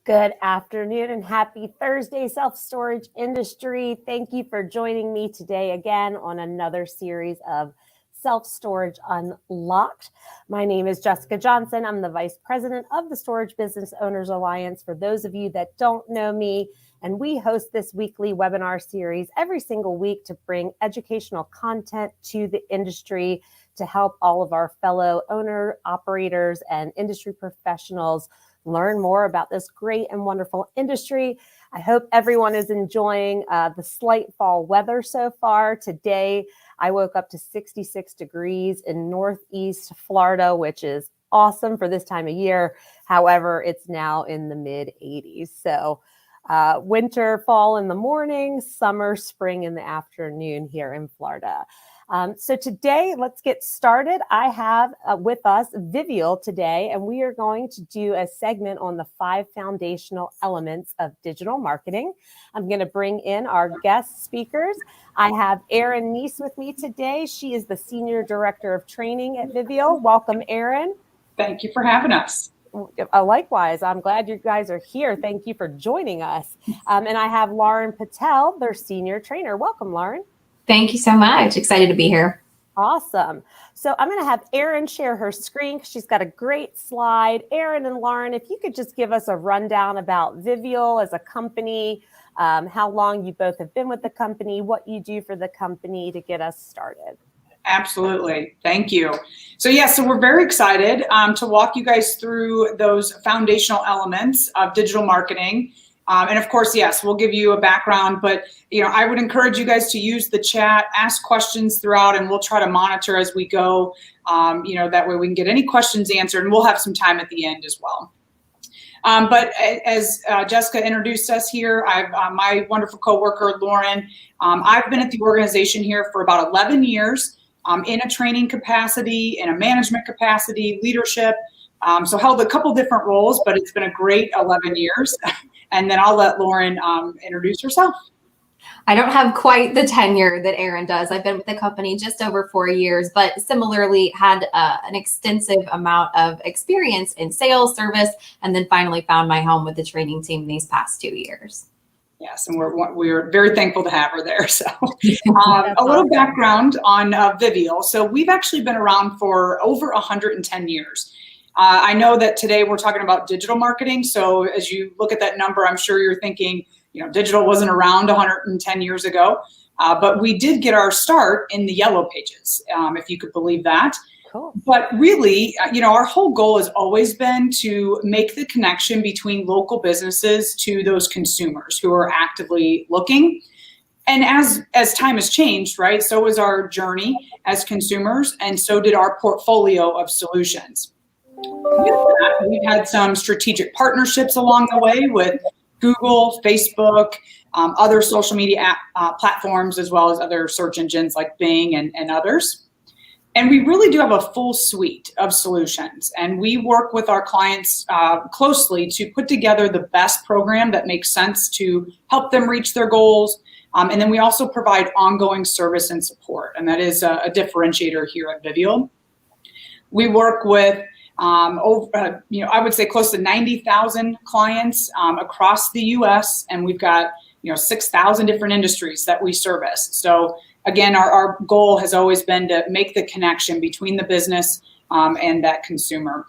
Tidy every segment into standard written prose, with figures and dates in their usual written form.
Good afternoon and happy Thursday, self-storage industry. Thank you for joining me today again on another series of Self-Storage Unlocked. My name is Jessica Johnson. I'm the Vice President of the Storage Business Owners Alliance, for those of you that don't know me. And we host this weekly webinar series every single week to bring educational content to the industry to help all of our fellow owner operators and industry professionals learn more about this great and wonderful industry. I hope everyone is enjoying the slight fall weather so far. Today, I woke up to 66 degrees in Northeast Florida, which is awesome for this time of year. However, it's now in the mid 80s. So winter, fall in the morning, summer, spring in the afternoon here in Florida. So today, let's get started. I have with us Vivial today, and we are going to do a segment on the 5 foundational elements of digital marketing. I'm going to bring in our guest speakers. I have KNESE with me today. She is the Senior Director of Training at Vivial. Welcome, ERIN. Thank you for having us. Likewise, I'm glad you guys are here. Thank you for joining us. And I have lpatel, their Senior Trainer. Welcome, Lauren. Thank you so much. Excited to be here. Awesome. So I'm going to have ERIN share her screen. She's got a great slide. ERIN and Lauren, if you could just give us a rundown about Vivial as a company, how long you both have been with the company, what you do for the company to get us started. Absolutely. Thank you. So we're very excited to walk you guys through those foundational elements of digital marketing. And of course, yes, we'll give you a background, but I would encourage you guys to use the chat, ask questions throughout, and we'll try to monitor as we go. That way we can get any questions answered, and we'll have some time at the end as well. But as Jessica introduced us here, I've my wonderful coworker, Lauren. I've been at the organization here for about 11 years in a training capacity, in a management capacity, leadership. So held a couple different roles, but it's been a great 11 years. And then I'll let Lauren introduce herself. I don't have quite the tenure that ERIN does. I've been with the company just over 4 years, but similarly had an extensive amount of experience in sales, service, and then finally found my home with the training team these past 2 years. Yes, and we're very thankful to have her there. So a little background on Vivial. So we've actually been around for over 110 years. I know that today we're talking about digital marketing. So as you look at that number, I'm sure you're thinking, digital wasn't around 110 years ago, but we did get our start in the yellow pages, if you could believe that. Cool. But really, our whole goal has always been to make the connection between local businesses to those consumers who are actively looking. And as time has changed, right, so was our journey as consumers, and so did our portfolio of solutions. We've had some strategic partnerships along the way with Google, Facebook, other social media platforms, as well as other search engines like Bing and others. And we really do have a full suite of solutions. And we work with our clients closely to put together the best program that makes sense to help them reach their goals. And then we also provide ongoing service and support. And that is a differentiator here at Vivial. We work with I would say close to 90,000 clients across the U.S. and we've got 6,000 different industries that we service. So again, our goal has always been to make the connection between the business and that consumer.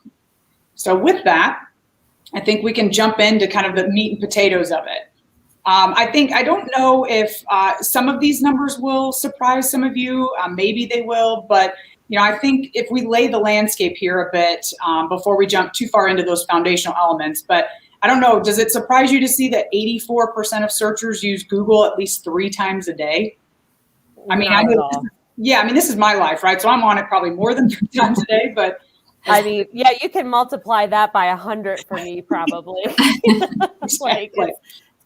So with that, I think we can jump into kind of the meat and potatoes of it. I don't know if some of these numbers will surprise some of you. Maybe they will, but I think if we lay the landscape here a bit before we jump too far into those foundational elements, but I don't know, does it surprise you to see that 84% of searchers use Google at least 3 times a day? This is my life, right? So I'm on it probably more than 3 times a day, but. You can multiply that by 100 for me, probably. Exactly.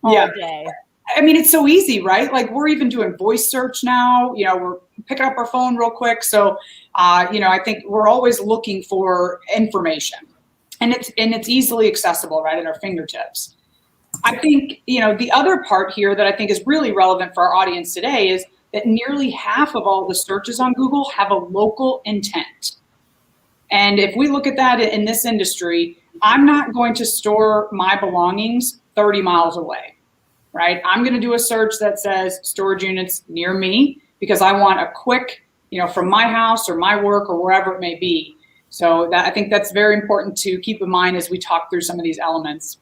All day. It's so easy, right? Like we're even doing voice search now, we're picking up our phone real quick. So, I think we're always looking for information and it's easily accessible right at our fingertips. I think, the other part here that I think is really relevant for our audience today is that nearly half of all the searches on Google have a local intent. And if we look at that in this industry, I'm not going to store my belongings 30 miles away, right? I'm going to do a search that says storage units near me because I want a quick, from my house or my work or wherever it may be. So I think that's very important to keep in mind as we talk through some of these elements.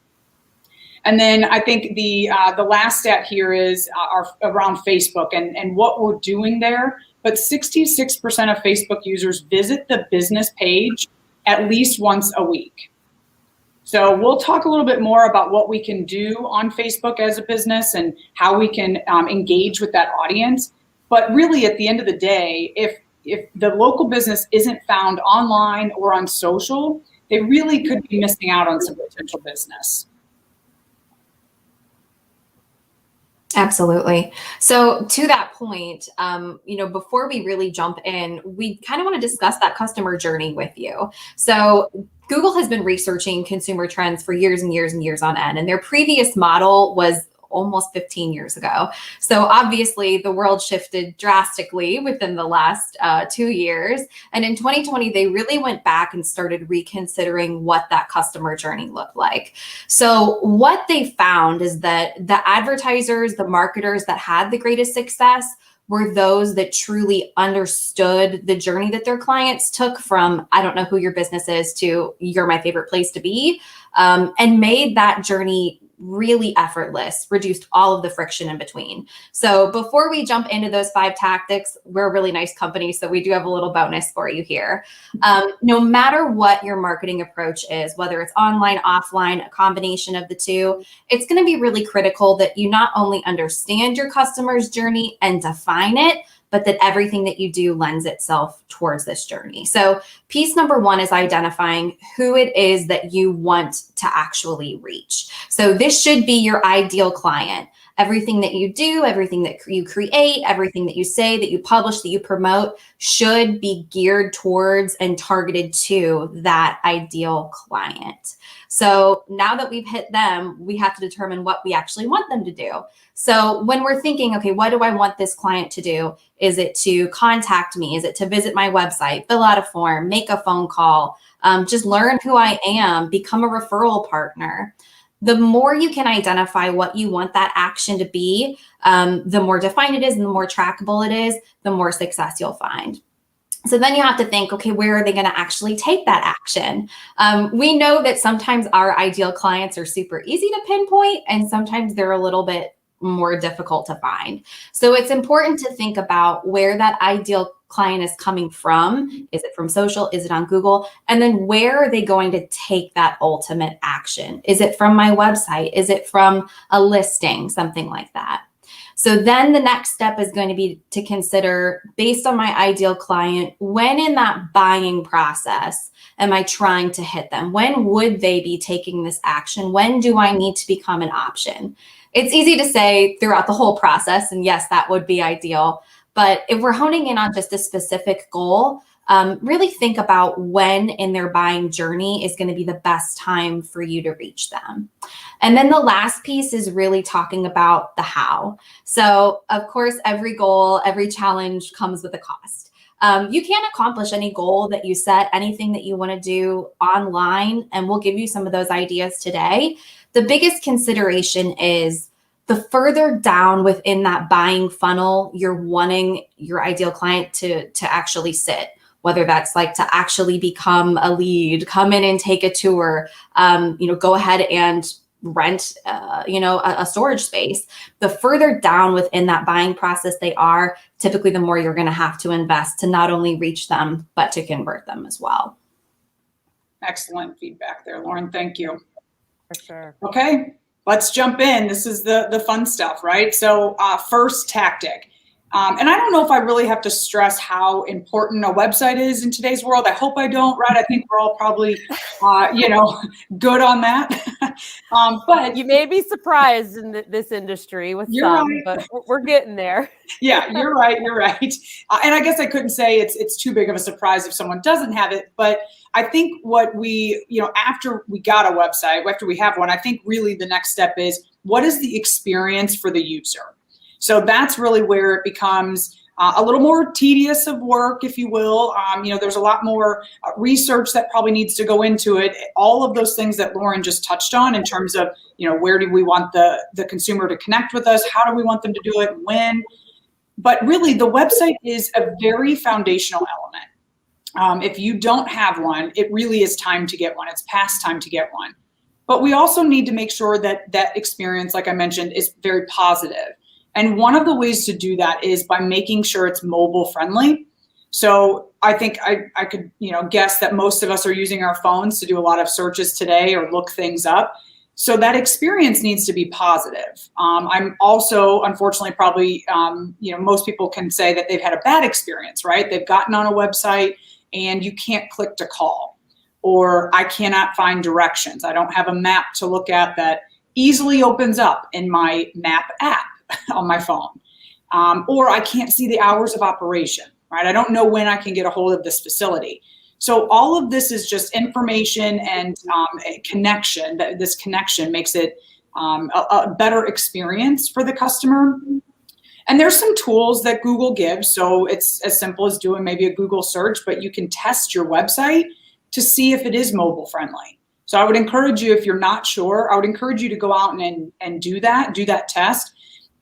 And then I think the last stat here is around Facebook and what we're doing there. But 66% of Facebook users visit the business page at least once a week. So we'll talk a little bit more about what we can do on Facebook as a business and how we can engage with that audience. But really, at the end of the day, if the local business isn't found online or on social, they really could be missing out on some potential business. Absolutely. So to that point, before we really jump in, we kind of want to discuss that customer journey with you. So Google has been researching consumer trends for years and years and years on end, and their previous model was almost 15 years ago. So obviously the world shifted drastically within the last 2 years. And in 2020, they really went back and started reconsidering what that customer journey looked like. So what they found is that the advertisers, the marketers that had the greatest success were those that truly understood the journey that their clients took from, I don't know who your business is, to you're my favorite place to be, and made that journey really effortless, reduced all of the friction in between. So before we jump into those 5 tactics, we're a really nice company, so we do have a little bonus for you here. No matter what your marketing approach is, whether it's online, offline, a combination of the two, it's going to be really critical that you not only understand your customer's journey and define it, but that everything that you do lends itself towards this journey. So piece number 1 is identifying who it is that you want to actually reach. So this should be your ideal client. Everything that you do, everything that you create, everything that you say, that you publish, that you promote should be geared towards and targeted to that ideal client. So now that we've hit them, we have to determine what we actually want them to do. So when we're thinking, okay, what do I want this client to do? Is it to contact me? Is it to visit my website, fill out a form, make a phone call, just learn who I am, become a referral partner? The more you can identify what you want that action to be, the more defined it is and the more trackable it is, the more success you'll find. So then you have to think, okay, where are they going to actually take that action? We know that sometimes our ideal clients are super easy to pinpoint, and sometimes they're a little bit more difficult to find. So it's important to think about where that ideal client is coming from. Is it from social? Is it on Google? And then where are they going to take that ultimate action? Is it from my website? Is it from a listing? Something like that. So then the next step is going to be to consider, based on my ideal client, when in that buying process am I trying to hit them? When would they be taking this action? When do I need to become an option? It's easy to say throughout the whole process, and yes, that would be ideal. But if we're honing in on just a specific goal, really think about when in their buying journey is going to be the best time for you to reach them. And then the last piece is really talking about the how. So of course, every goal, every challenge comes with a cost. You can't accomplish any goal that you set, anything that you want to do online, and we'll give you some of those ideas today. The biggest consideration is the further down within that buying funnel you're wanting your ideal client to actually sit, whether that's like to actually become a lead, come in and take a tour, go ahead and rent, a storage space. The further down within that buying process they are, typically the more you're going to have to invest to not only reach them, but to convert them as well. Excellent feedback there, Lauren. Thank you. For sure. Okay, let's jump in. This is the fun stuff, right? So first tactic. And I don't know if I really have to stress how important a website is in today's world. I hope I don't, right? I think we're all probably, good on that. But you may be surprised in this industry with some, right. But we're getting there. Yeah, you're right. And I guess I couldn't say it's too big of a surprise if someone doesn't have it. But I think what we, after we got a website, after we have one, I think really the next step is, what is the experience for the user? So that's really where it becomes a little more tedious of work, if you will. There's a lot more research that probably needs to go into it. All of those things that Lauren just touched on in terms of, where do we want the consumer to connect with us? How do we want them to do it? When? But really, the website is a very foundational element. If you don't have one, it really is time to get one. It's past time to get one. But we also need to make sure that that experience, like I mentioned, is very positive. And one of the ways to do that is by making sure it's mobile friendly. So I think I could, guess that most of us are using our phones to do a lot of searches today or look things up. So that experience needs to be positive. I'm also, unfortunately, probably, most people can say that they've had a bad experience, right? They've gotten on a website and you can't click to call, or I cannot find directions. I don't have a map to look at that easily opens up in my map app on my phone. Or I can't see the hours of operation, right? I don't know when I can get a hold of this facility. So all of this is just information and a connection. This connection makes it a better experience for the customer. And there's some tools that Google gives. So it's as simple as doing maybe a Google search, but you can test your website to see if it is mobile friendly. So I would encourage you, if you're not sure, I would encourage you to go out and do that test.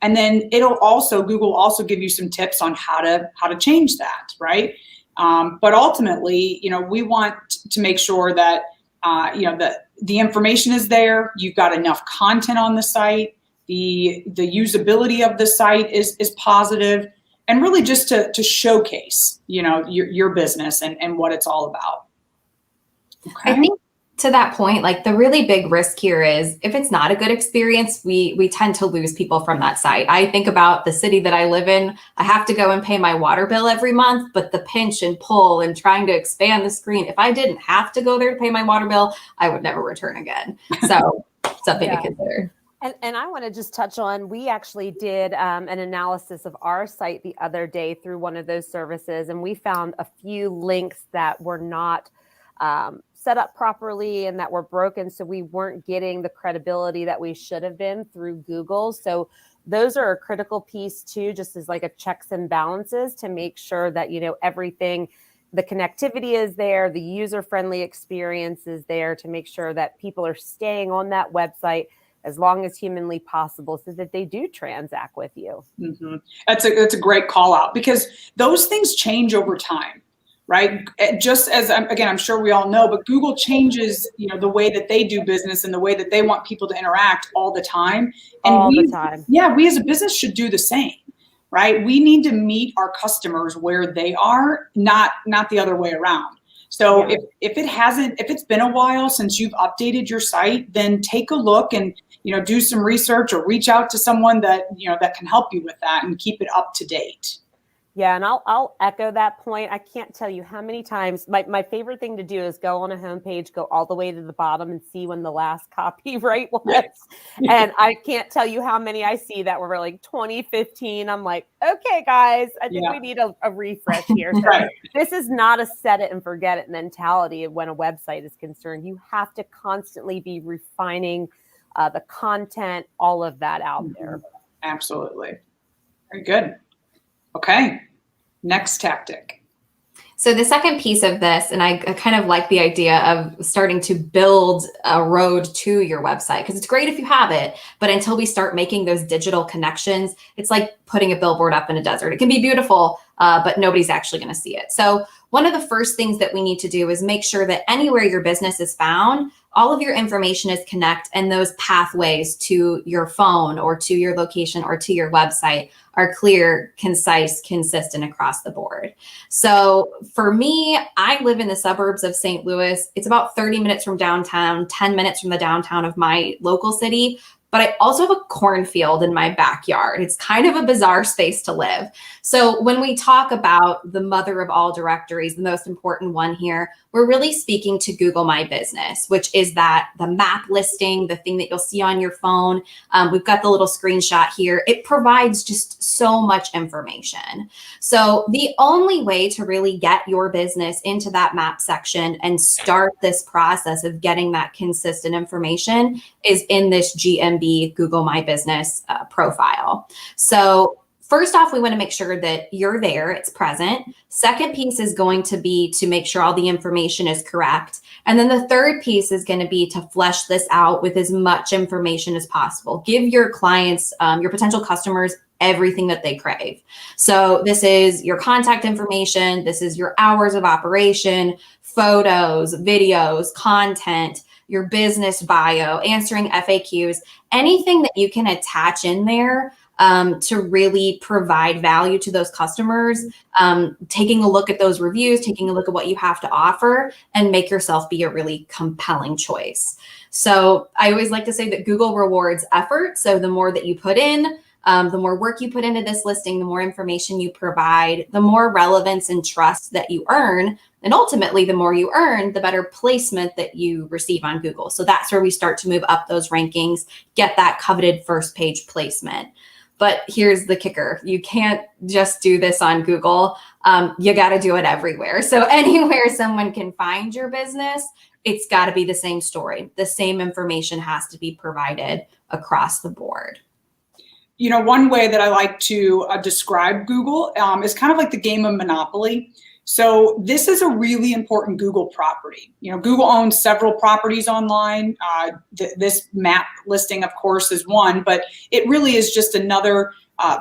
And then Google will also give you some tips on how to change that, right? But ultimately, we want to make sure that, the information is there. You've got enough content on the site. The usability of the site is positive, and really just to showcase, your business and what it's all about. Okay. I think to that point, like the really big risk here is if it's not a good experience, we tend to lose people from that site. I think about the city that I live in. I have to go and pay my water bill every month, but the pinch and pull and trying to expand the screen, if I didn't have to go there to pay my water bill, I would never return again. So something to consider. And I want to just touch on, we actually did an analysis of our site the other day through one of those services, and we found a few links that were not set up properly and that were broken. So we weren't getting the credibility that we should have been through Google. So those are a critical piece too, just as like a checks and balances to make sure that, everything, the connectivity is there, the user-friendly experience is there to make sure that people are staying on that website as long as humanly possible so that they do transact with you. Mm-hmm. That's a great call out, because those things change over time. Right? Just as, I'm sure we all know, but Google changes, the way that they do business and the way that they want people to interact all the time. And we as a business should do the same, right? We need to meet our customers where they are, not the other way around. So if it's been a while since you've updated your site, then take a look and, do some research or reach out to someone that, that can help you with that and keep it up to date. Yeah, and I'll echo that point. I can't tell you how many times my favorite thing to do is go on a homepage, go all the way to the bottom and see when the last copyright was. Right. And I can't tell you how many I see that were like 2015. I'm like, okay, guys, I think we need a refresh here. So right. This is not a set it and forget it mentality when a website is concerned. You have to constantly be refining the content, all of that out there. Absolutely. Very good. Okay. Next tactic. So the second piece of this, and I kind of like the idea of starting to build a road to your website, because it's great if you have it, but until we start making those digital connections, it's like putting a billboard up in a desert. It can be beautiful, but nobody's actually going to see it. So one of the first things that we need to do is make sure that anywhere your business is found, all of your information is connect, and those pathways to your phone or to your location or to your website are clear, concise, consistent across the board. So for me, I live in the suburbs of St. Louis. It's about 30 minutes from downtown, 10 minutes from the downtown of my local city. But I also have a cornfield in my backyard. It's kind of a bizarre space to live. So when we talk about the mother of all directories, the most important one here, we're really speaking to Google My Business, which is the map listing, the thing that you'll see on your phone. We've got the little screenshot here. It provides just so much information. So the only way to really get your business into that map section and start this process of getting that consistent information is in this GMB Google My Business profile. So First off, we want to make sure that you're there, it's present. Second piece is going to be to make sure all the information is correct. And then the third piece is going to be to flesh this out with as much information as possible. Give your clients, your potential customers, everything that they crave. So this is your contact information, this is your hours of operation, photos, videos, content, your business bio, answering FAQs, anything that you can attach in there to really provide value to those customers, taking a look at those reviews, taking a look at what you have to offer, and make yourself be a really compelling choice. So I always like to say that Google rewards effort. So the more that you put in, the more work you put into this listing, the more information you provide, the more relevance and trust that you earn. And ultimately, the more you earn, the better placement that you receive on Google. So that's where we start to move up those rankings, get that coveted first page placement. But here's the kicker. You can't just do this on Google. You got to do it everywhere. So anywhere someone can find your business, it's got to be the same story. The same information has to be provided across the board. You know, one way that I like to describe Google is kind of like the game of Monopoly. So this is a really important Google property. You know, Google owns several properties online. This map listing, of course, is one, but it really is just another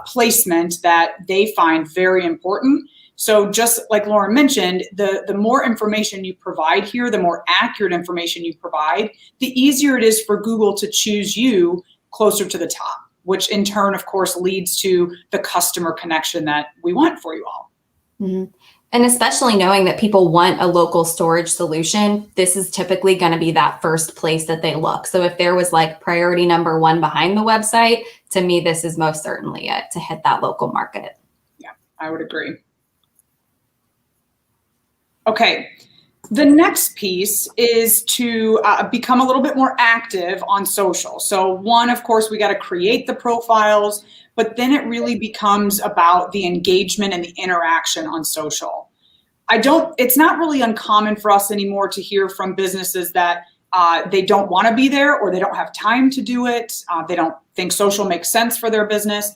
placement that they find very important. So just like Lauren mentioned, the more information you provide here, the more accurate information you provide, the easier it is for Google to choose you closer to the top, which in turn, of course, leads to the customer connection that we want for you all. Mm-hmm. And especially knowing that people want a local storage solution, this is typically going to be that first place that they look. So if there was like priority number one behind the website, to me, this is most certainly it, to hit that local market. Yeah, I would agree. Okay. The next piece is to become a little bit more active on social. So one, of course, we got to create the profiles, but then it really becomes about the engagement and the interaction on social. It's not really uncommon for us anymore to hear from businesses that they don't want to be there or they don't have time to do it. They don't think social makes sense for their business.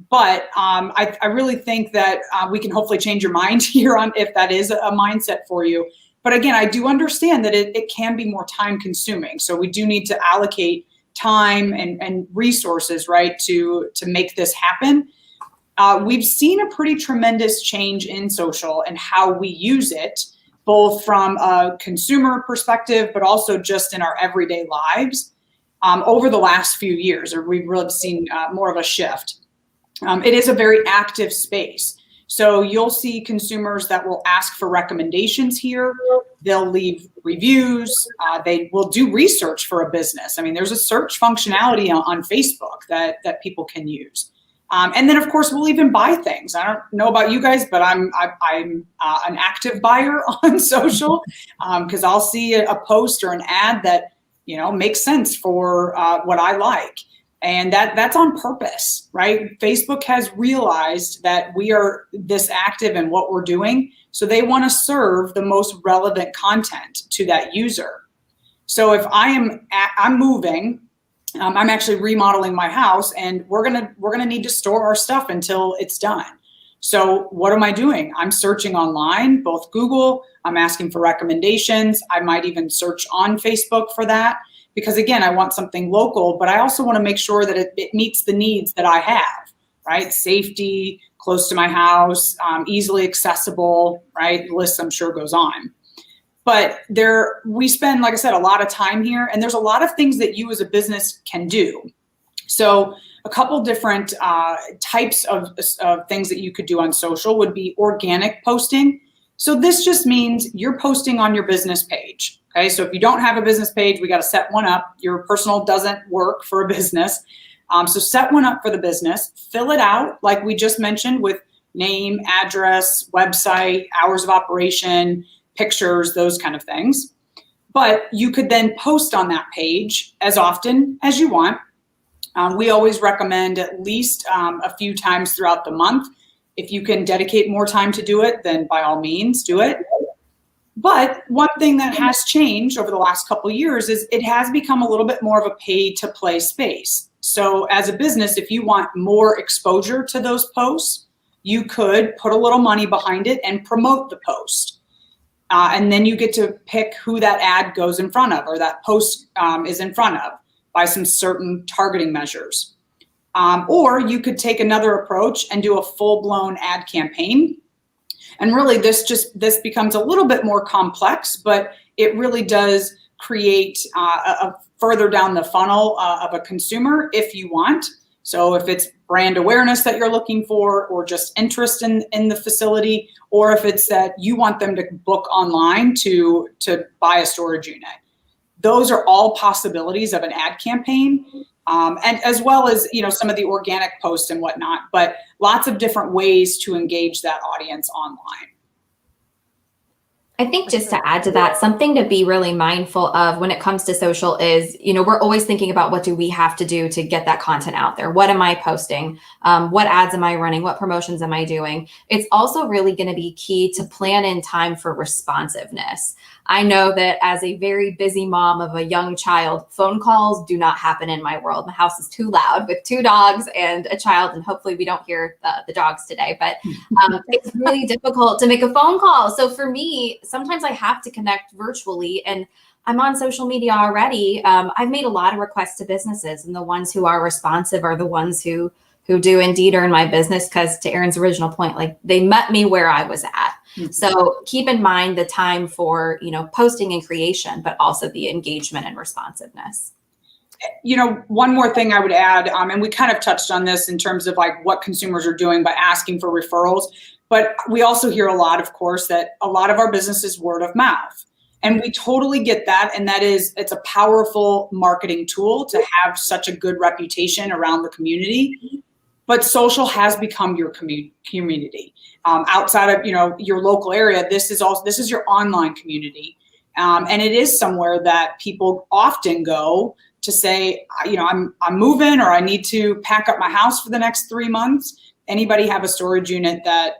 But I really think that we can hopefully change your mind here on if that is a mindset for you. But again, I do understand that it can be more time consuming. So we do need to allocate time and resources, right, to make this happen. We've seen a pretty tremendous change in social and how we use it, both from a consumer perspective, but also just in our everyday lives over the last few years, or we've really seen more of a shift. It is a very active space. So you'll see consumers that will ask for recommendations here. They'll leave reviews. They will do research for a business. I mean, there's a search functionality on Facebook that people can use. And then, of course, we'll even buy things. I don't know about you guys, but I'm an active buyer on social because I'll see a post or an ad that, you know, makes sense for what I like. And that's on purpose, right? Facebook has realized that we are this active in what we're doing. So they want to serve the most relevant content to that user. So if I'm moving, I'm actually remodeling my house, and we're gonna need to store our stuff until it's done. So what am I doing? I'm searching online, both Google, I'm asking for recommendations. I might even search on Facebook for that. Because again, I want something local, but I also want to make sure that it meets the needs that I have, right? Safety, close to my house, easily accessible, right? The list I'm sure goes on. But we spend, like I said, a lot of time here, and there's a lot of things that you as a business can do. So a couple different types of things that you could do on social would be organic posting. So this just means you're posting on your business page. Okay, so if you don't have a business page, we got to set one up. Your personal doesn't work for a business. So set one up for the business, fill it out like we just mentioned with name, address, website, hours of operation, pictures, those kind of things. But you could then post on that page as often as you want. We always recommend at least a few times throughout the month. If you can dedicate more time to do it, then by all means do it. But one thing that has changed over the last couple of years is it has become a little bit more of a pay to play space. So as a business, if you want more exposure to those posts, you could put a little money behind it and promote the post. And then you get to pick who that ad goes in front of, or that post is in front of, by some certain targeting measures. Or you could take another approach and do a full-blown ad campaign. And really this becomes a little bit more complex, but it really does create a further down the funnel of a consumer if you want. So if it's brand awareness that you're looking for, or just interest in the facility, or if it's that you want them to book online to buy a storage unit. Those are all possibilities of an ad campaign, and as well as, you know, some of the organic posts and whatnot, but lots of different ways to engage that audience online. I think just to add to that, something to be really mindful of when it comes to social is, you know, we're always thinking about what do we have to do to get that content out there? What am I posting? What ads am I running? What promotions am I doing? It's also really going to be key to plan in time for responsiveness. I know that as a very busy mom of a young child, phone calls do not happen in my world. My house is too loud with 2 dogs and a child, and hopefully we don't hear the dogs today, but it's really difficult to make a phone call. So for me, sometimes I have to connect virtually, and I'm on social media already. I've made a lot of requests to businesses, and the ones who are responsive are the ones who do indeed earn my business, because to Erin's original point, like, they met me where I was at. Mm-hmm. So keep in mind the time for, you know, posting and creation, but also the engagement and responsiveness. You know, one more thing I would add, and we kind of touched on this in terms of like what consumers are doing by asking for referrals, but we also hear a lot, of course, that a lot of our business is word of mouth. And we totally get that. And it's a powerful marketing tool to have such a good reputation around the community. But social has become your community. Outside of, you know, your local area, this is your online community. And it is somewhere that people often go to say, you know, I'm moving, or I need to pack up my house for the next 3 months. Anybody have a storage unit that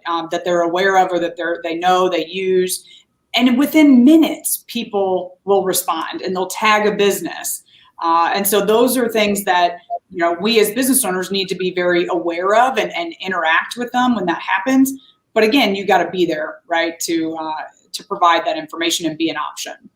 they're aware of, or that they know they use? And within minutes, people will respond and they'll tag a business. And so those are things that, you know, we as business owners need to be very aware of and interact with them when that happens. But again, you got to be there, right, to provide that information and be an option.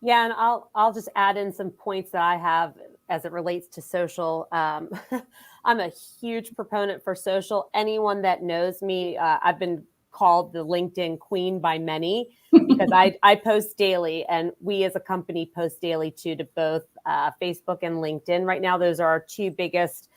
Yeah, and I'll just add in some points that I have as it relates to social. I'm a huge proponent for social. Anyone that knows me, I've been called the LinkedIn queen by many, because I post daily, and we as a company post daily too, to both Facebook and LinkedIn. Right now, those are our 2 biggest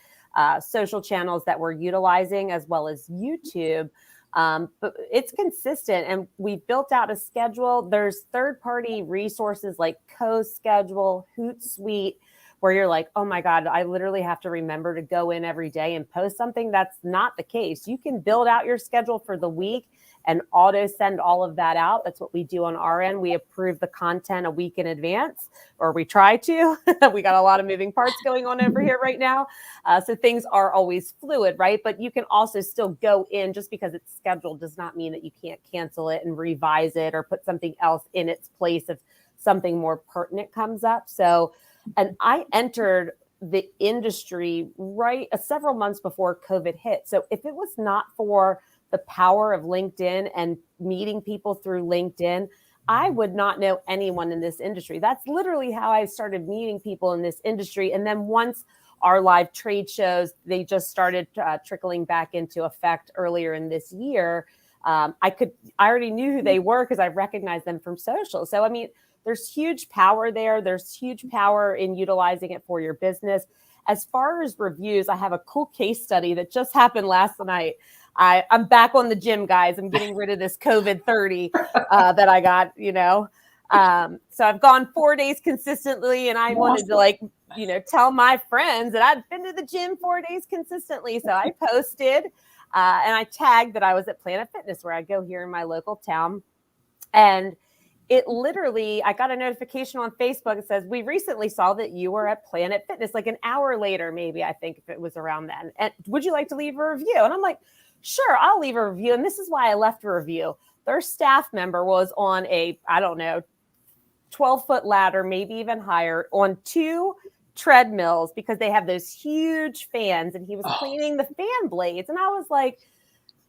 social channels that we're utilizing, as well as YouTube. But it's consistent, and we built out a schedule. There's third-party resources like CoSchedule, Hootsuite, where you're like, oh my God, I literally have to remember to go in every day and post something. That's not the case. You can build out your schedule for the week and auto send all of that out. That's what we do on our end. We approve the content a week in advance, or we try to. We got a lot of moving parts going on over here right now. So things are always fluid, right? But you can also still go in. Just because it's scheduled does not mean that you can't cancel it and revise it, or put something else in its place if something more pertinent comes up. So, and I entered the industry several months before COVID hit. So if it was not for the power of LinkedIn and meeting people through LinkedIn, I would not know anyone in this industry. That's literally how I started meeting people in this industry. And then once our live trade shows, they just started trickling back into effect earlier in this year. I already knew who they were because I recognized them from social. So, I mean, there's huge power there. There's huge power in utilizing it for your business. As far as reviews, I have a cool case study that just happened last night. I'm back on the gym, guys. I'm getting rid of this COVID 30 that I got, you know. So I've gone 4 days consistently, and I wanted to tell my friends that I'd been to the gym 4 days consistently. So I posted and I tagged that I was at Planet Fitness, where I go here in my local town. And it literally, I got a notification on Facebook that says, we recently saw that you were at Planet Fitness, like an hour later, maybe, I think, if it was around then. And would you like to leave a review? And I'm like, sure, I'll leave a review. And this is why I left a review. Their staff member was on a, 12-foot ladder, maybe even higher, on 2 treadmills because they have those huge fans, and he was cleaning the fan blades. And I was like,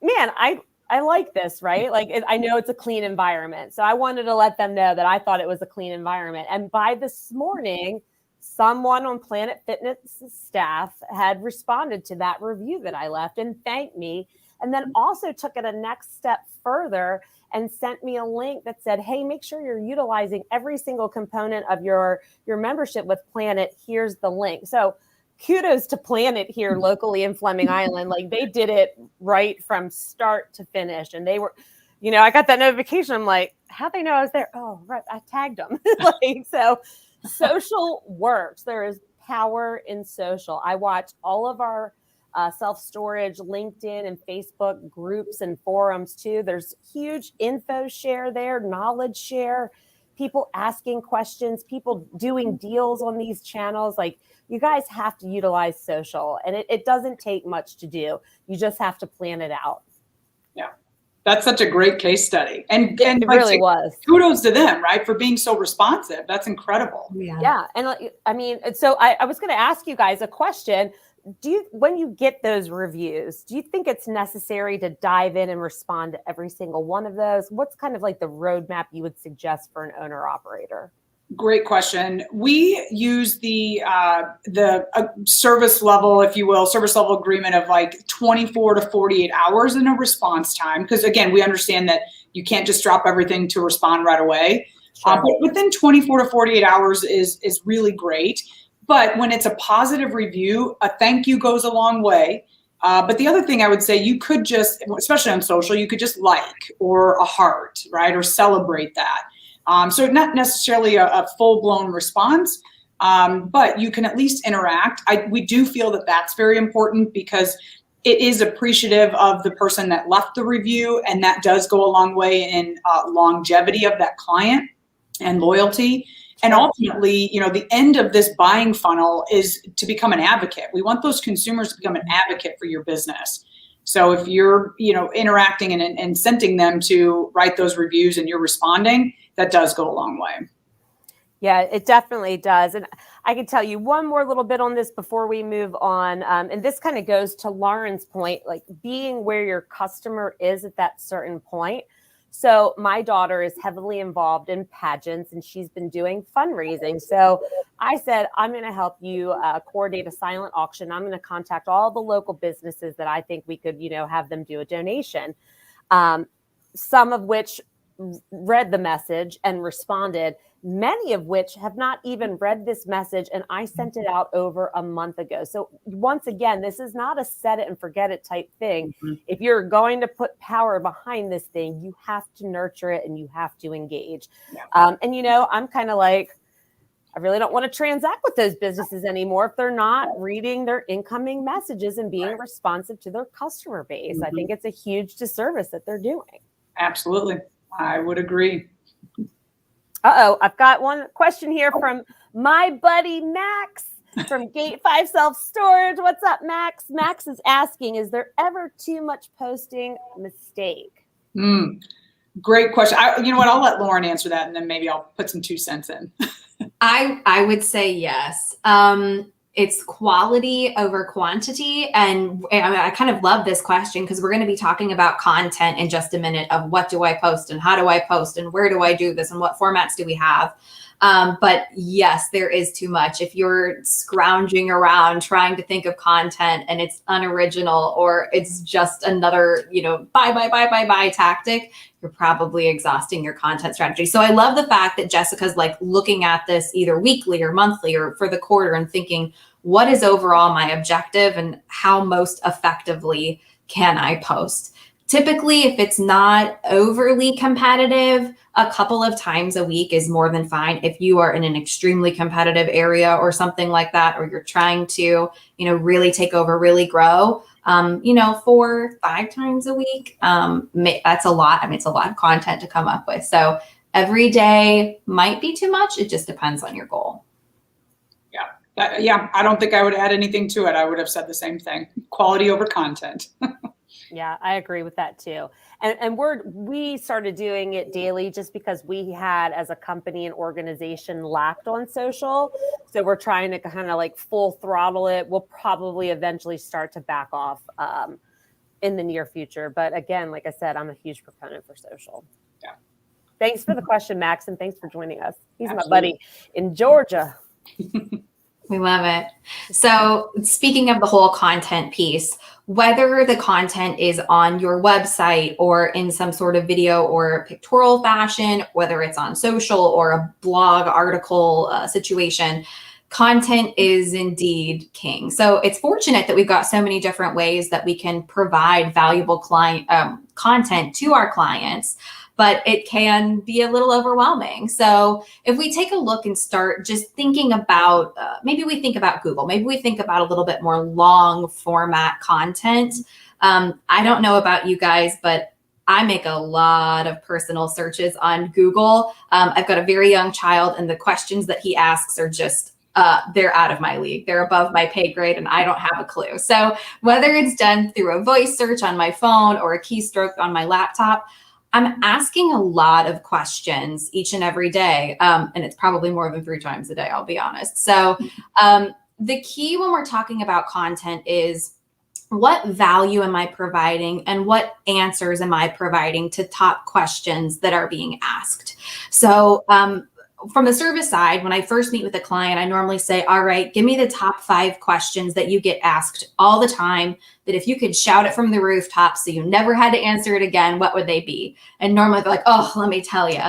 man, I like this, right? Like, I know it's a clean environment. So I wanted to let them know that I thought it was a clean environment. And by this morning, someone on Planet Fitness staff had responded to that review that I left and thanked me. And then also took it a next step further and sent me a link that said, hey, make sure you're utilizing every single component of your membership with Planet. Here's the link. So kudos to Planet here locally in Fleming Island. Like, they did it right from start to finish. And they were, I got that notification. I'm like, how'd they know I was there? Oh, right. I tagged them. Like, so social works. There is power in social. I watch all of our self-storage, LinkedIn and Facebook groups and forums too. There's huge info share there, knowledge share, people asking questions, people doing deals on these channels. Like, you guys have to utilize social, and it doesn't take much to do. You just have to plan it out. Yeah. That's such a great case study. And it really was. Kudos to them, right? For being so responsive. That's incredible. Yeah. And I mean, so I was going to ask you guys a question. When you get those reviews, do you think it's necessary to dive in and respond to every single one of those? What's kind of like the roadmap you would suggest for an owner operator? Great question. We use the service level, if you will, service level agreement of like 24 to 48 hours in a response time. Because again, we understand that you can't just drop everything to respond right away. Sure. But within 24 to 48 hours is really great. But when it's a positive review, a thank you goes a long way. But the other thing I would say, you could just, especially on social, you could just like, or a heart, right? Or celebrate that. So not necessarily a full-blown response, but you can at least interact. We do feel that that's very important because it is appreciative of the person that left the review, and that does go a long way in longevity of that client and loyalty. And ultimately, the end of this buying funnel is to become an advocate. We want those consumers to become an advocate for your business. So if you're, interacting and incenting them to write those reviews and you're responding, that does go a long way. Yeah, it definitely does. And I can tell you one more little bit on this before we move on. And this kind of goes to Lauren's point, like being where your customer is at that certain point. So my daughter is heavily involved in pageants, and she's been doing fundraising. So I said, I'm going to help you coordinate a silent auction. I'm going to contact all the local businesses that I think we could, have them do a donation. Some of which read the message and responded, many of which have not even read this message. And I sent it out over a month ago. So once again, this is not a set it and forget it type thing. Mm-hmm. If you're going to put power behind this thing, you have to nurture it and you have to engage. Yeah. And I'm kind of like, I really don't want to transact with those businesses anymore if they're not reading their incoming messages and being responsive to their customer base. Mm-hmm. I think it's a huge disservice that they're doing. Absolutely. I would agree. I've got one question here from my buddy Max from Gate 5 Self-Storage. What's up, Max? Max is asking, is there ever too much posting mistake? Great question. You know what? I'll let Lauren answer that, and then maybe I'll put some 2 cents in. I would say yes. It's quality over quantity. And I kind of love this question because we're going to be talking about content in just a minute of what do I post and how do I post and where do I do this and what formats do we have. But yes, there is too much. If you're scrounging around trying to think of content and it's unoriginal or it's just another, buy tactic, you're probably exhausting your content strategy. So I love the fact that Jessica's like looking at this either weekly or monthly or for the quarter and thinking, what is overall my objective and how most effectively can I post? Typically, if it's not overly competitive, a couple of times a week is more than fine. If you are in an extremely competitive area or something like that, or you're trying to, really take over, really grow, 4 or 5 times a week, that's a lot. I mean, it's a lot of content to come up with. So every day might be too much. It just depends on your goal. Yeah. I don't think I would add anything to it. I would have said the same thing. Quality over content. Yeah, I agree with that too. And we started doing it daily just because we had, as a company and organization, lacked on social. So we're trying to kind of like full throttle it. We'll probably eventually start to back off in the near future. But again, like I said, I'm a huge proponent for social. Yeah. Thanks for the question, Max, and thanks for joining us. He's Absolutely. my buddy in Georgia. We love it. So speaking of the whole content piece, whether the content is on your website or in some sort of video or pictorial fashion, whether it's on social or a blog article situation, content is indeed king. So it's fortunate that we've got so many different ways that we can provide valuable client content to our clients, but it can be a little overwhelming. So if we take a look and start just thinking about, maybe we think about Google, maybe we think about a little bit more long format content. I don't know about you guys, but I make a lot of personal searches on Google. I've got a very young child, and the questions that he asks are just, they're out of my league. They're above my pay grade, and I don't have a clue. So whether it's done through a voice search on my phone or a keystroke on my laptop, I'm asking a lot of questions each and every day. And it's probably more than 3 times a day, I'll be honest. So the key when we're talking about content is, what value am I providing and what answers am I providing to top questions that are being asked? So from the service side, when I first meet with a client, I normally say, all right, give me the top 5 questions that you get asked all the time, that if you could shout it from the rooftops so you never had to answer it again, what would they be? And normally they're like, oh, let me tell you.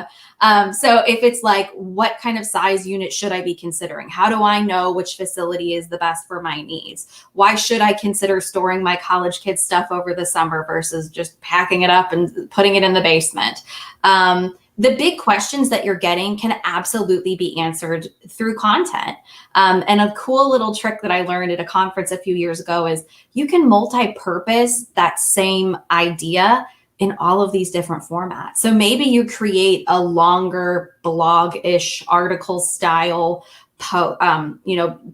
So if it's like, what kind of size unit should I be considering? How do I know which facility is the best for my needs? Why should I consider storing my college kids' stuff over the summer versus just packing it up and putting it in the basement? The big questions that you're getting can absolutely be answered through content. And a cool little trick that I learned at a conference a few years ago is you can multi-purpose that same idea in all of these different formats. So maybe you create a longer blog-ish article style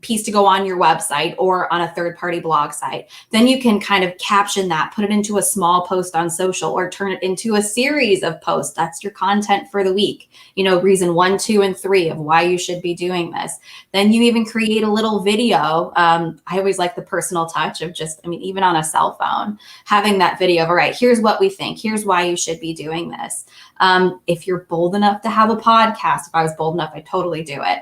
piece to go on your website or on a third-party blog site. Then you can kind of caption that, put it into a small post on social, or turn it into a series of posts. That's your content for the week. Reason 1, 2, and 3 of why you should be doing this. Then you even create a little video. I always like the personal touch of even on a cell phone, having that video of, all right, here's what we think. Here's why you should be doing this. If you're bold enough to have a podcast, if I was bold enough, I'd totally do it.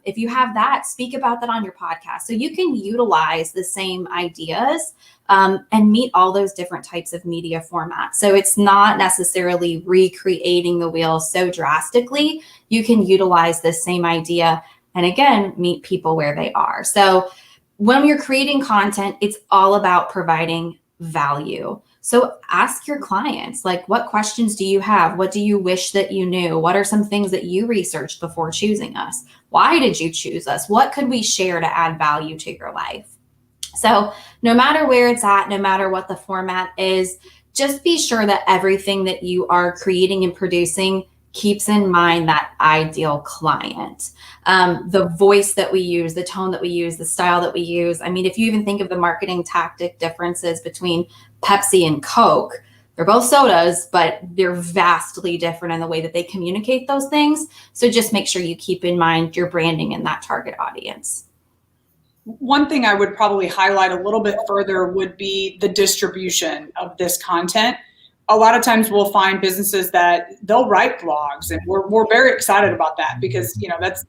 If you have that, speak about that on your podcast. So you can utilize the same ideas and meet all those different types of media formats. So it's not necessarily recreating the wheel so drastically. You can utilize the same idea and, again, meet people where they are. So when you're creating content, it's all about providing value. So ask your clients, like, what questions do you have? What do you wish that you knew? What are some things that you researched before choosing us? Why did you choose us? What could we share to add value to your life? So no matter where it's at, no matter what the format is, just be sure that everything that you are creating and producing keeps in mind that ideal client. The voice that we use, the tone that we use, the style that we use. I mean, if you even think of the marketing tactic differences between Pepsi and Coke, they're both sodas, but they're vastly different in the way that they communicate those things. So just make sure you keep in mind your branding and that target audience. One thing I would probably highlight a little bit further would be the distribution of this content. A lot of times we'll find businesses that they'll write blogs, and we're very excited about that because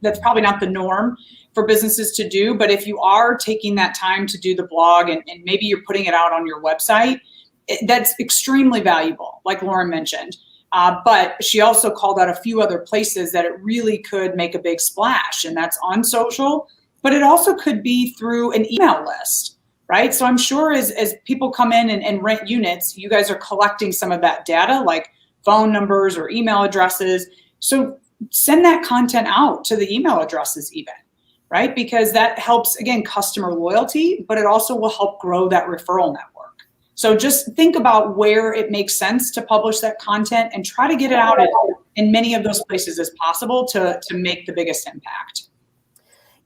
that's probably not the norm for businesses to do. But if you are taking that time to do the blog and maybe you're putting it out on your website, that's extremely valuable, like Lauren mentioned. But she also called out a few other places that it really could make a big splash, and that's on social, but it also could be through an email list. Right. So I'm sure as people come in and rent units, you guys are collecting some of that data, like phone numbers or email addresses. So send that content out to the email addresses even, right? Because that helps, again, customer loyalty, but it also will help grow that referral network. So just think about where it makes sense to publish that content and try to get it out in many of those places as possible to make the biggest impact.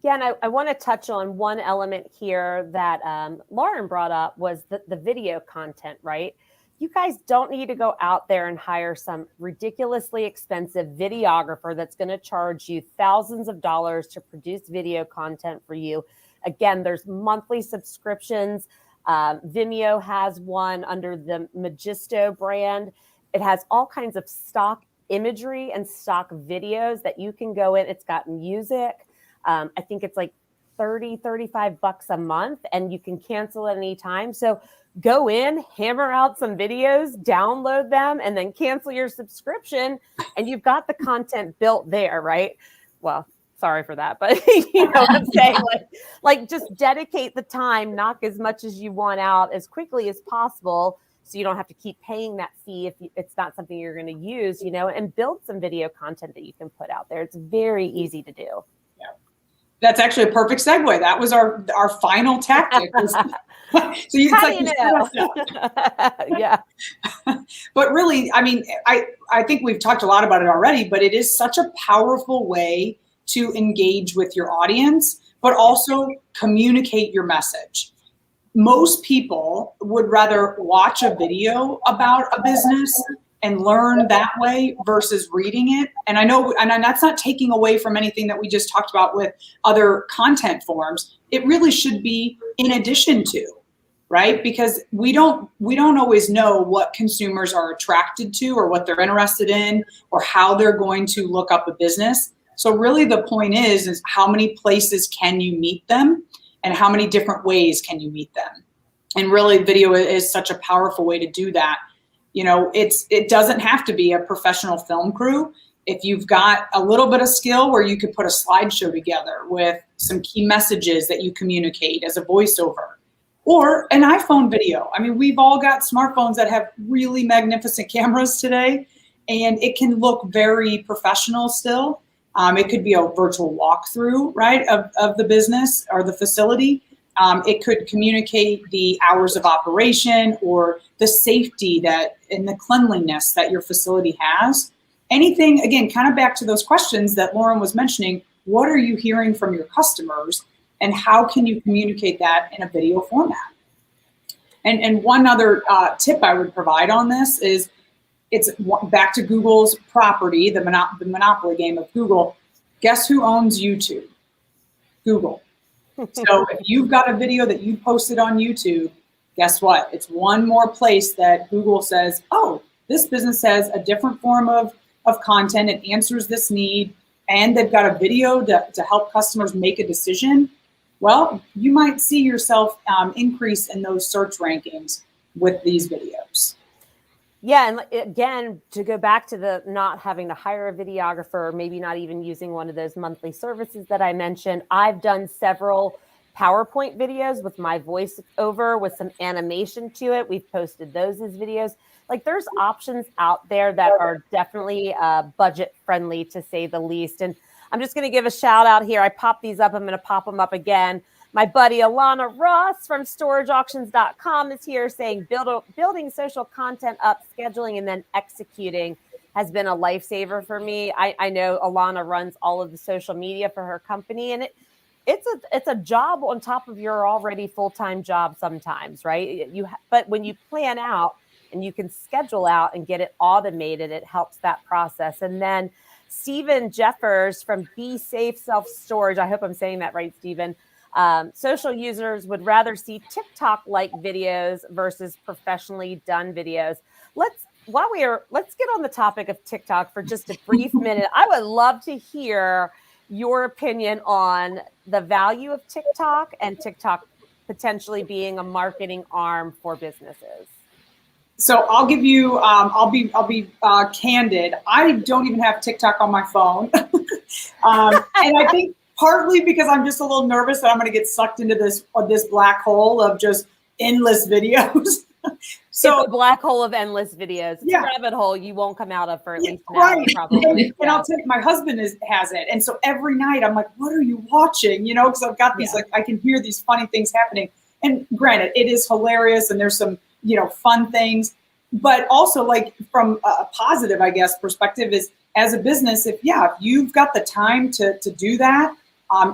Yeah, and I want to touch on one element here that Lauren brought up was the video content, right? you guys don't need to go out there and hire some ridiculously expensive videographer that's going to charge you thousands of dollars to produce video content for you. Again, there's monthly subscriptions. Vimeo has one under the Magisto brand. It has all kinds of stock imagery and stock videos that you can go in. It's got music. I think it's like $35 a month, and you can cancel at any time. So go in, hammer out some videos, download them, and then cancel your subscription, and you've got the content built there, right? Well, sorry for that, but you know what I'm saying? Like just dedicate the time, knock as much as you want out as quickly as possible, so you don't have to keep paying that fee if it's not something you're going to use, you know, and build some video content that you can put out there. It's very easy to do. Yeah. That's actually a perfect segue. That was our final tactic. So you, How do you know? Yeah. But really, I mean, I think we've talked a lot about it already, but it is such a powerful way to engage with your audience, but also communicate your message. Most people would rather watch a video about a business and learn that way versus reading it. And I know, and that's not taking away from anything that we just talked about with other content forms. It really should be in addition to, right? Because we don't always know what consumers are attracted to or what they're interested in or how they're going to look up a business. So really the point is how many places can you meet them and how many different ways can you meet them? And really video is such a powerful way to do that. You know, it doesn't have to be a professional film crew. If you've got a little bit of skill where you could put a slideshow together with some key messages that you communicate as a voiceover, or an iPhone video. I mean, we've all got smartphones that have really magnificent cameras today, and it can look very professional still. It could be a virtual walkthrough, right, of the business or the facility. It could communicate the hours of operation or the safety and the cleanliness that your facility has. Anything, again, kind of back to those questions that Lauren was mentioning, what are you hearing from your customers and how can you communicate that in a video format? And one other tip I would provide on this is, it's back to Google's property, the monopoly game of Google. Guess who owns YouTube? Google. So if you've got a video that you posted on YouTube, guess what? It's one more place that Google says, oh, this business has a different form of content. It answers this need, and they've got a video to help customers make a decision. Well, you might see yourself increase in those search rankings with these videos. Yeah, and again, to go back to the not having to hire a videographer, or maybe not even using one of those monthly services that I mentioned, I've done several PowerPoint videos with my voiceover with some animation to it. We've posted those as videos. Like, there's options out there that are definitely budget friendly, to say the least. And I'm just going to give a shout out here. I popped these up. I'm going to pop them up again. My buddy Alana Ross from storageauctions.com is here saying building social content up, scheduling, and then executing has been a lifesaver for me. I know Alana runs all of the social media for her company, and it's a job on top of your already full-time job sometimes, right? But when you plan out and you can schedule out and get it automated, it helps that process. And then Stephen Jeffers from Be Safe Self Storage, I hope I'm saying that right, Stephen. Social users would rather see TikTok-like videos versus professionally done videos. Let's get on the topic of TikTok for just a brief minute. I would love to hear your opinion on the value of TikTok and TikTok potentially being a marketing arm for businesses. So I'll give you, I'll be candid. I don't even have TikTok on my phone. And I think partly because I'm just a little nervous that I'm going to get sucked into this black hole of just endless videos. So it's a black hole of endless videos. It's a rabbit hole you won't come out of for at least an hour, probably. And I'll tell you, my husband has it. And so every night I'm like, what are you watching? You know, because I've got these, like, I can hear these funny things happening. And granted, it is hilarious and there's some, fun things. But also, like, from a positive, I guess, perspective is, as a business, if you've got the time to do that,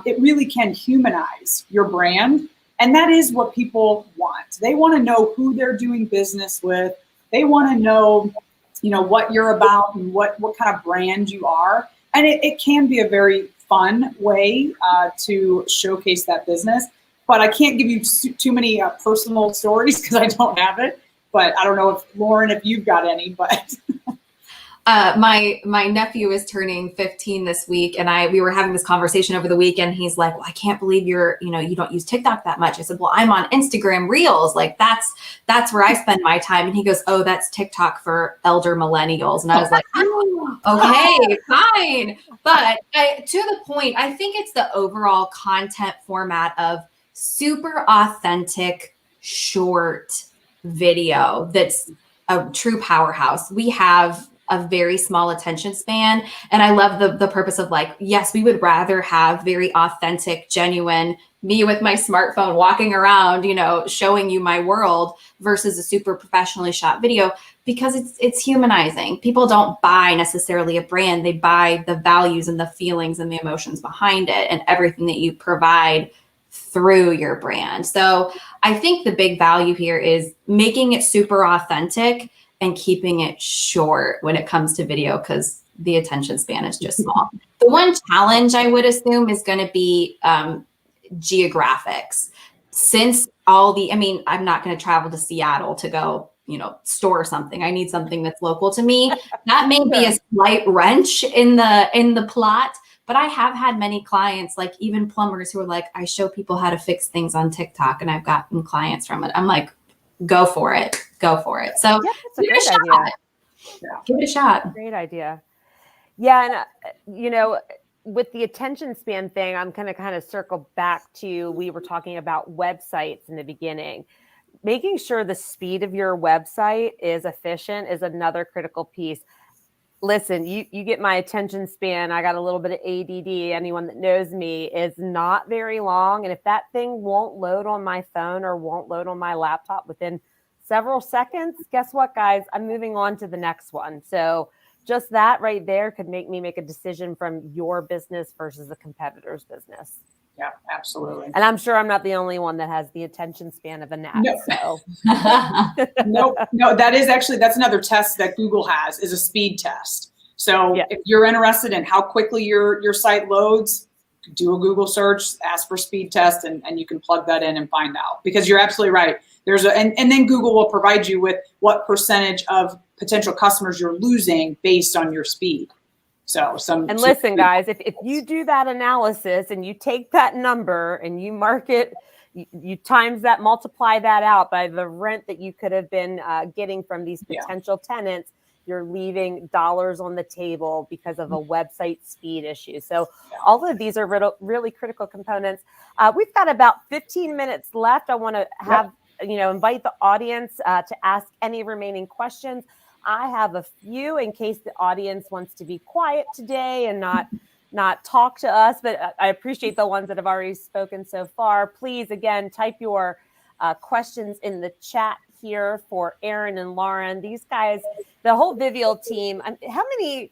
it really can humanize your brand. And that is what people want. They want to know who they're doing business with, They want to know, what you're about and what kind of brand you are. And it can be a very fun way to showcase that business. But I can't give you too many personal stories because I don't have it. But I don't know if Lauren, if you've got any, but. My nephew is turning 15 this week, and we were having this conversation over the weekend. He's like, "Well, I can't believe you don't use TikTok that much." I said, "Well, I'm on Instagram Reels. Like that's where I spend my time." And he goes, "Oh, that's TikTok for elder millennials." And I was like, "Oh, okay, fine." But to the point, I think it's the overall content format of super authentic, short video that's a true powerhouse. We have a very small attention span. And I love the purpose of like, yes, we would rather have very authentic, genuine me with my smartphone walking around, showing you my world versus a super professionally shot video, because it's humanizing. People don't buy necessarily a brand. They buy the values and the feelings and the emotions behind it and everything that you provide through your brand. So I think the big value here is making it super authentic and keeping it short when it comes to video, because the attention span is just small. The one challenge I would assume is going to be geographics. Since I'm not going to travel to Seattle to go, store something. I need something that's local to me. That may be a slight wrench in the plot, but I have had many clients, like even plumbers, who are like, I show people how to fix things on TikTok, and I've gotten clients from it. I'm like, go for it. So yeah, that's a great idea. Give it a shot. Great idea. Yeah. And, with the attention span thing, I'm going to kind of circle back to, we were talking about websites in the beginning. Making sure the speed of your website is efficient is another critical piece. Listen, you get my attention span. I got a little bit of ADD. Anyone that knows me is not very long. And if that thing won't load on my phone or won't load on my laptop within several seconds, guess what, guys? I'm moving on to the next one. So just that right there could make me make a decision from your business versus a competitor's business. Yeah, absolutely. And I'm sure I'm not the only one that has the attention span of a gnat. No. So No, that's another test that Google has, is a speed test. So if you're interested in how quickly your site loads, do a Google search, ask for speed test, and you can plug that in and find out. Because you're absolutely right. And then Google will provide you with what percentage of potential customers you're losing based on your speed. So listen, guys, if you do that analysis and you take that number and you mark it, you times that, multiply that out by the rent that you could have been getting from these potential tenants, you're leaving dollars on the table because of a website speed issue. So all of these are really critical components. We've got about 15 minutes left. I want to have, invite the audience to ask any remaining questions. I have a few in case the audience wants to be quiet today and not talk to us, but I appreciate the ones that have already spoken so far. Please, again, type your questions in the chat here for ERIN and Lauren. These guys, the whole Vivial team, how many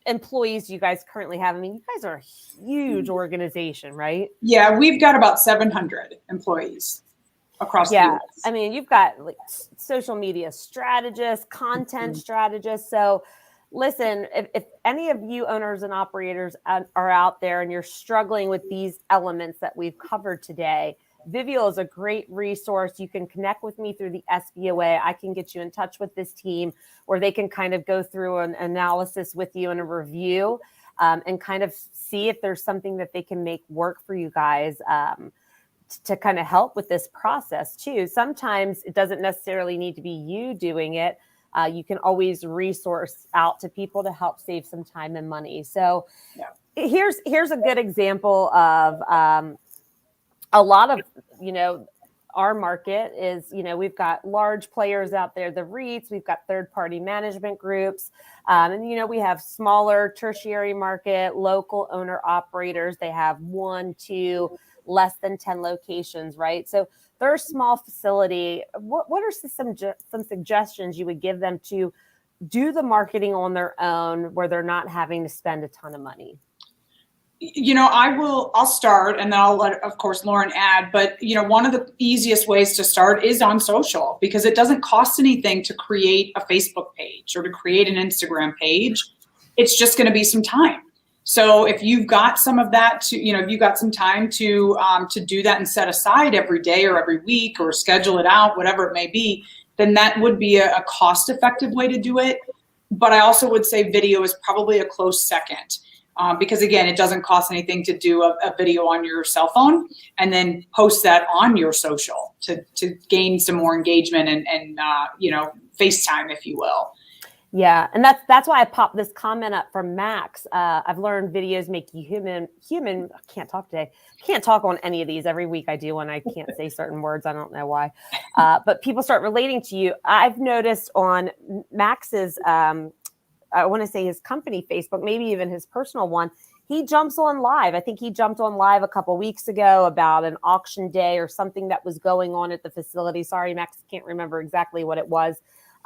employees do you guys currently have? I mean, you guys are a huge organization, right? Yeah, we've got about 700 employees across the US. I mean, you've got like social media strategists, content strategists. So listen, if any of you owners and operators are out there and you're struggling with these elements that we've covered today, Vivial is a great resource. You can connect with me through the SBOA. I can get you in touch with this team where they can kind of go through an analysis with you and a review and kind of see if there's something that they can make work for you guys to kind of help with this process too. Sometimes it doesn't necessarily need to be you doing it. You can always resource out to people to help save some time and money. So here's a good example of a lot of, our market is, we've got large players out there, the REITs, we've got third-party management groups, and, we have smaller tertiary market, local owner operators. They have 1, 2, less than 10 locations, right? So they're a small facility. What are some suggestions you would give them to do the marketing on their own where they're not having to spend a ton of money? I'll start, and then I'll let, of course, Lauren add, but one of the easiest ways to start is on social, because it doesn't cost anything to create a Facebook page or to create an Instagram page. It's just going to be some time. So if you've got some of that if you've got some time to do that and set aside every day or every week or schedule it out, whatever it may be, then that would be a cost-effective way to do it. But I also would say video is probably a close second. Because again, it doesn't cost anything to do a video on your cell phone and then post that on your social to gain some more engagement and FaceTime, if you will. Yeah, and that's why I popped this comment up from Max. I've learned videos make you human. I can't talk today. Can't talk on any of these. Every week I do when I can't say certain words. I don't know why. But people start relating to you. I've noticed on Max's I want to say his company Facebook, maybe even his personal one, he jumps on live. I think he jumped on live a couple weeks ago about an auction day or something that was going on at the facility. Sorry, Max, can't remember exactly what it was.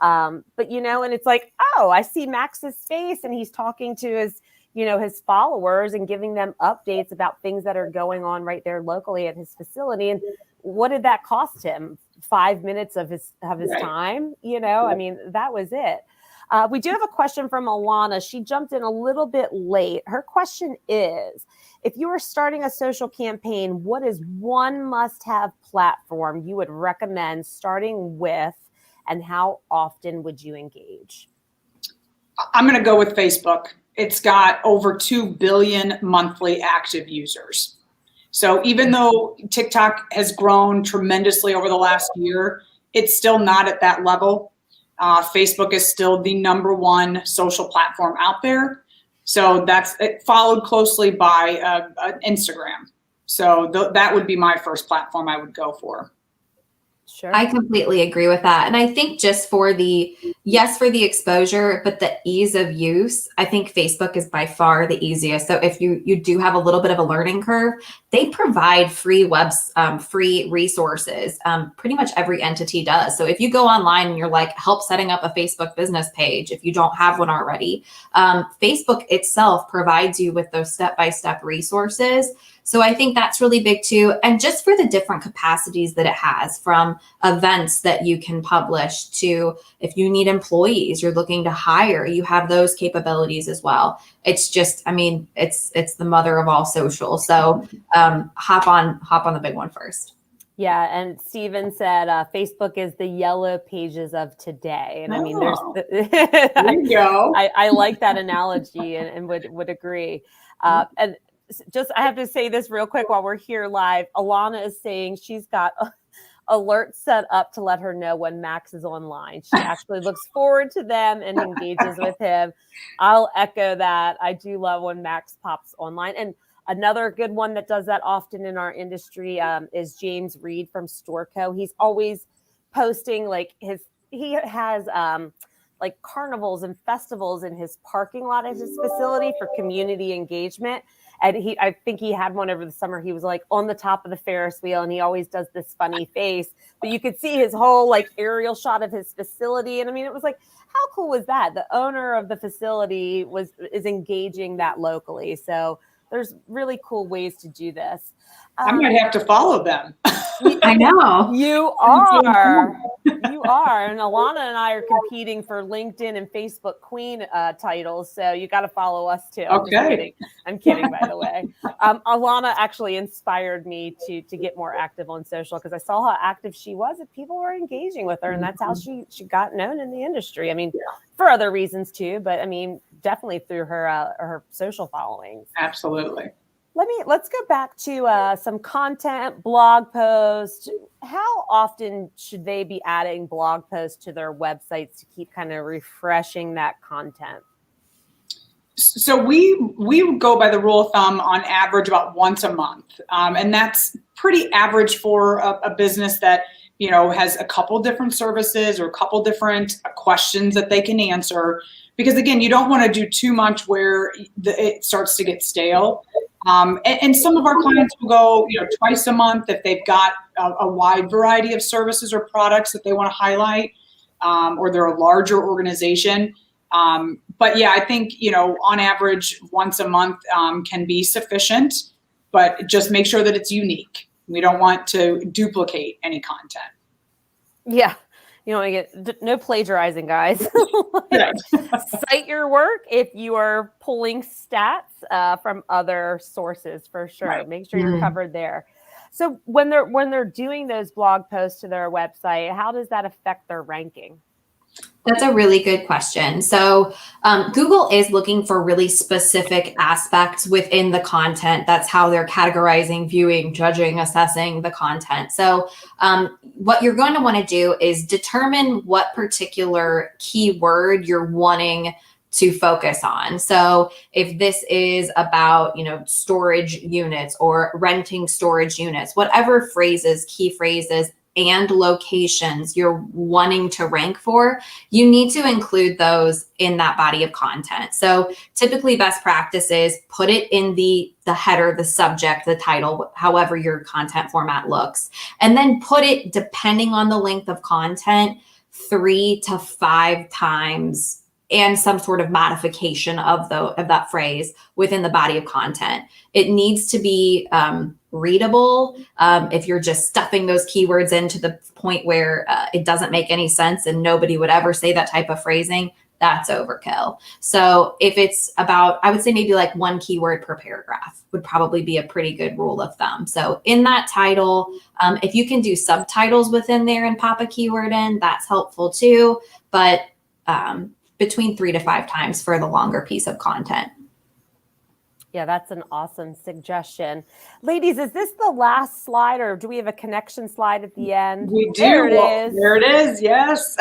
But and it's like, oh, I see Max's face and he's talking to his followers and giving them updates about things that are going on right there locally at his facility. And what did that cost him? 5 minutes of his time, I mean, that was it. We do have a question from Alana. She jumped in a little bit late. Her question is, if you were starting a social campaign, what is one must-have platform you would recommend starting with, and how often would you engage? I'm going to go with Facebook. It's got over 2 billion monthly active users. So even though TikTok has grown tremendously over the last year, it's still not at that level. Facebook is still the #1 social platform out there. So that's it, followed closely by Instagram. So that would be my first platform I would go for. Sure. I completely agree with that. And I think just for the exposure, but the ease of use, I think Facebook is by far the easiest. So if you do have a little bit of a learning curve, they provide free free resources. Pretty much every entity does. So if you go online and you're like, help setting up a Facebook business page, if you don't have one already, Facebook itself provides you with those step-by-step resources. So I think that's really big too. And just for the different capacities that it has, from events that you can publish to if you need employees, you're looking to hire, you have those capabilities as well. It's just, I mean, it's the mother of all social. So hop on the big one first. Yeah, and Steven said Facebook is the yellow pages of today. And I mean, there you go. I like that analogy and would agree. And just, I have to say this real quick while we're here live. Alana is saying she's got alerts set up to let her know when Max is online. She actually looks forward to them and engages with him. I'll echo that. I do love when Max pops online. And another good one that does that often in our industry is James Reed from Storeco. He's always posting he has like carnivals and festivals in his parking lot at his facility for community engagement. And I think he had one over the summer. He was like on the top of the Ferris wheel, and he always does this funny face. But you could see his whole like aerial shot of his facility. And I mean, it was like, how cool was that? The owner of the facility is engaging that locally. So there's really cool ways to do this. I might have to follow them. I know. You are. You are. And Alana and I are competing for LinkedIn and Facebook Queen titles. So you got to follow us too. I'm just kidding. I'm kidding, by the way. Alana actually inspired me to get more active on social because I saw how active she was and people were engaging with her. And that's how she got known in the industry. I mean, for other reasons too, but I mean, definitely through her social followings. Absolutely. Let's go back to some content, blog posts. How often should they be adding blog posts to their websites to keep kind of refreshing that content? So we go by the rule of thumb on average about once a month. And that's pretty average for a business that, has a couple different services or a couple different questions that they can answer. Because again, you don't want to do too much where it starts to get stale. And some of our clients will go, twice a month if they've got a wide variety of services or products that they want to highlight, or they're a larger organization. But yeah, I think, on average, once a month can be sufficient, but just make sure that it's unique. We don't want to duplicate any content. Yeah. You don't want to get no plagiarizing, guys. Right. Cite your work if you are pulling stats from other sources, for sure. Right. Make sure you're covered there. So when they're doing those blog posts to their website, how does that affect their ranking? That's a really good question. So Google is looking for really specific aspects within the content. That's how they're categorizing, viewing, judging, assessing the content. So what you're going to want to do is determine what particular keyword you're wanting to focus on. So if this is about, storage units or renting storage units, whatever phrases, key phrases, and locations you're wanting to rank for, you need to include those in that body of content. So typically best practice is put it in the header, the subject, the title, however your content format looks, and then put it, depending on the length of content, 3 to 5 times and some sort of modification of that phrase within the body of content. It needs to be readable. If you're just stuffing those keywords in to the point where it doesn't make any sense and nobody would ever say that type of phrasing, that's overkill. So if it's about, I would say maybe like 1 keyword per paragraph would probably be a pretty good rule of thumb. So in that title, if you can do subtitles within there and pop a keyword in, that's helpful too. But between 3 to 5 times for the longer piece of content. Yeah, that's an awesome suggestion. Ladies, is this the last slide, or do we have a connection slide at the end? We do. There it is. There it is. Yes.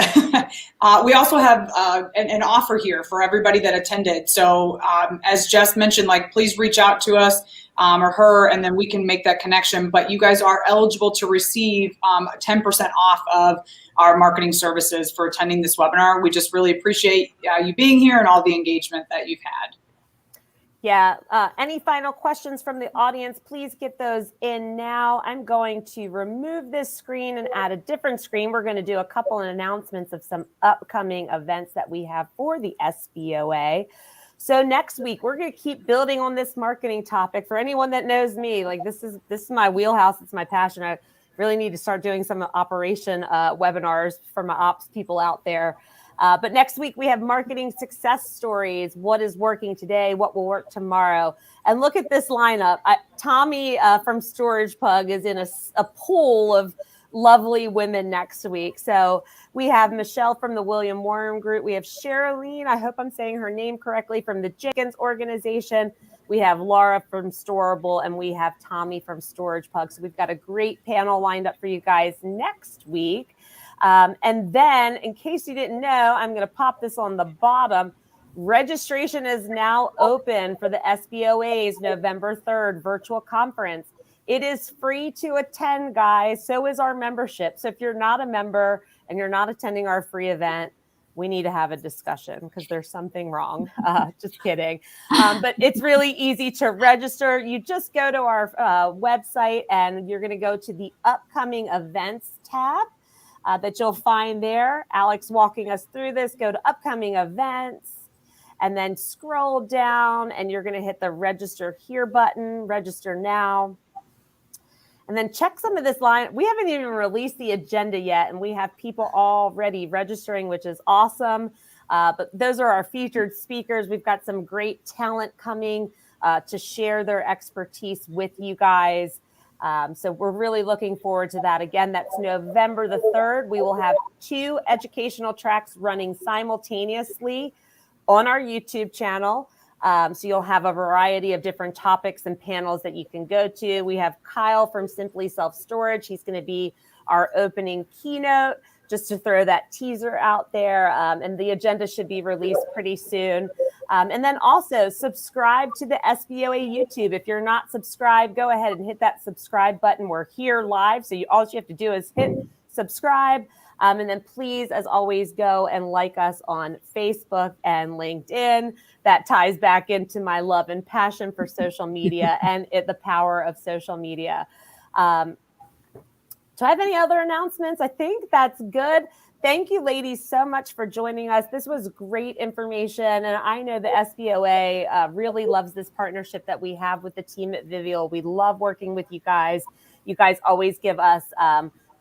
We also have an offer here for everybody that attended. So as Jess mentioned, please reach out to us or her, and then we can make that connection. But you guys are eligible to receive 10% off of our marketing services for attending this webinar. We just really appreciate you being here and all the engagement that you've had. Yeah. Any final questions from the audience? Please get those in now. I'm going to remove this screen and add a different screen. We're going to do a couple of announcements of some upcoming events that we have for the SBOA. So next week, we're going to keep building on this marketing topic. For anyone that knows me, this is my wheelhouse. It's my passion. I really need to start doing some operation webinars for my ops people out there. But next week, we have marketing success stories. What is working today? What will work tomorrow? And look at this lineup. Tommy from Storage Pug is in a pool of lovely women next week. So we have Michelle from the William Warren Group. We have Sherilyn, I hope I'm saying her name correctly, from the Jenkins organization. We have Laura from Storable, and we have Tommy from Storage Pug. So we've got a great panel lined up for you guys next week. And then, in case you didn't know, I'm going to pop this on the bottom. Registration is now open for the SBOA's November 3rd virtual conference. It is free to attend, guys. So is our membership. So if you're not a member and you're not attending our free event, we need to have a discussion because there's something wrong. Just kidding. But it's really easy to register. You just go to our website and you're going to go to the upcoming events tab that you'll find there. Alex walking us through this. Go to upcoming events and then scroll down and you're going to hit the register here button, register now. And then check some of this line. We haven't even released the agenda yet, and we have people already registering, which is awesome. But those are our featured speakers. We've got some great talent coming to share their expertise with you guys. So we're really looking forward to that. Again, that's November the 3rd. We will have 2 educational tracks running simultaneously on our YouTube channel. So you'll have a variety of different topics and panels that you can go to. We have Kyle from Simply Self Storage. He's going to be our opening keynote, just to throw that teaser out there. And the agenda should be released pretty soon. And then also subscribe to the SBOA YouTube. If you're not subscribed, go ahead and hit that subscribe button. We're here live. So all you have to do is hit subscribe. And then please, as always, go and like us on Facebook and LinkedIn. That ties back into my love and passion for social media and the power of social media. Do I have any other announcements? I think that's good. Thank you, ladies, so much for joining us. This was great information. And I know the SBOA really loves this partnership that we have with the team at Vivial. We love working with you guys. You guys always give us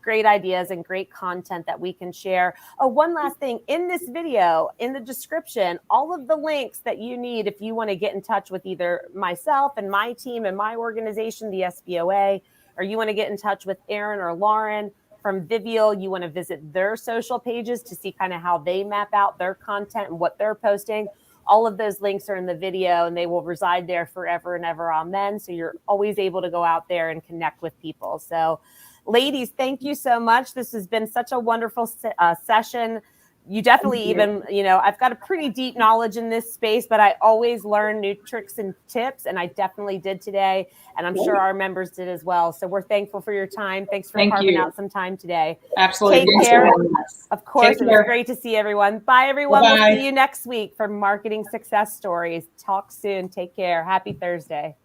great ideas and great content that we can share. Oh, one last thing. In this video, in the description, all of the links that you need if you want to get in touch with either myself and my team and my organization, the SBOA, or you want to get in touch with ERIN or Lauren from Vivial, you want to visit their social pages to see kind of how they map out their content and what they're posting. All of those links are in the video and they will reside there forever and ever. Amen. So you're always able to go out there and connect with people. So ladies, thank you so much. This has been such a wonderful session. You definitely even, I've got a pretty deep knowledge in this space, but I always learn new tricks and tips, and I definitely did today, and I'm sure our members did as well. So we're thankful for your time. Thanks for carving out some time today. Absolutely. Take care. Of course, it was great to see everyone. Bye, everyone. Bye-bye. We'll see you next week for Marketing Success Stories. Talk soon. Take care. Happy Thursday.